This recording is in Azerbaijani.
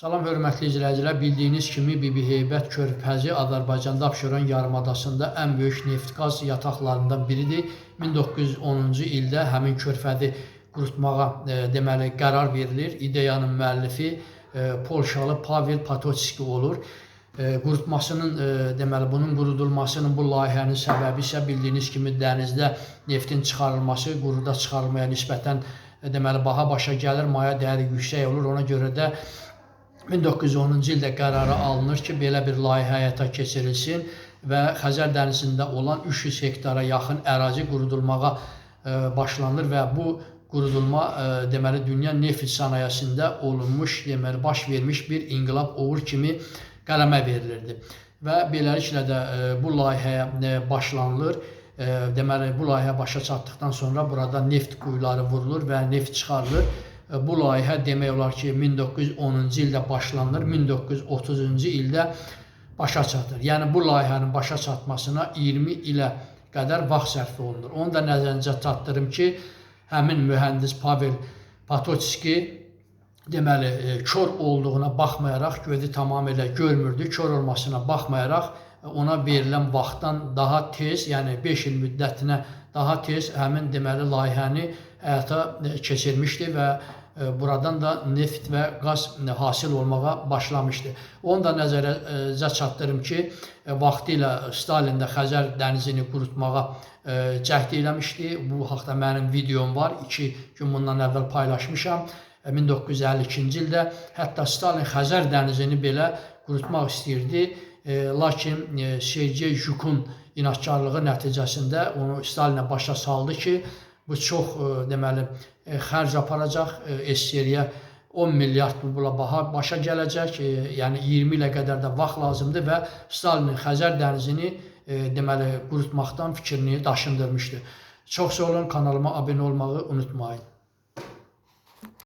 Salam hörmətli izləyicilər, bildiyiniz kimi Bibi Heybət körfəzi Azərbaycanda Abşeron yarımadasında ən böyük neft-qaz yataqlarından biridir. 1910-cu ildə həmin körfəzi qurutmağa deməli qərar verilir. İdeyanın müəllifi Polşalı Pavel Potocki olur. Qurutmasının deməli bunun qurudulmasının bu layihənin səbəbi isə bildiyiniz kimi dənizdə neftin çıxarılması quruda çıxarılmaya nisbətən deməli baha başa gəlir, maya dəyəri yüksək olur. Ona görə də 1910-cu ildə qərarı alınır ki, belə bir layihə həyata keçirilsin və Xəzər dənizində olan 300 hektara yaxın ərazi qurudulmağa başlanır və bu qurudulma deməli dünya neft sənayesində olunmuş, deməli baş vermiş bir inqilab uğur kimi qələmə verilirdi. Və beləliklə də bu layihəyə başlanılır. Deməli bu layihə başa çatdıqdan sonra burada neft quyuları vurulur və neft çıxarılır. Bu layihə demək olar ki 1910-cu ildə başlanır, 1930-cu ildə başa çatır. Yəni bu layihənin başa çatmasına 20 ilə qədər vaxt sərf olunur. Onu da nəzərinizə çatdırım ki, həmin mühəndis Pavel Potocki deməli kör olduğuna baxmayaraq, gözü tamamilə görmürdü, kör olmasına baxmayaraq ona verilən vaxtdan daha tez, yəni 5 il müddətinə daha tez həmin deməli layihəni həyata keçirmişdi və buradan da neft və qaz hasil olmağa başlamışdı. Onu da nəzərinizə çatdırım ki, vaxtilə Stalin də Xəzər dənizini qurutmağa cəhd eləmişdi. Bu haqda mənim videom var, 2 gün bundan əvvəl paylaşmışam. 1952-ci ildə hətta Stalin Xəzər dənizini belə qurutmaq istəyirdi. Lakin Sergey Jukun inatkarlığı nəticəsində onu Stalinə başa saldı ki, bu çox deməli xərc aparacaq, SSR-yə 10 milyard rubla başa gələcək, yəni 20 ilə qədər də vaxt lazımdır və Stalinin Xəzər dənizini deməli qurutmaqdan fikrini daşındırmışdı. Çox sağ olun, kanalıma abunə olmağı unutmayın.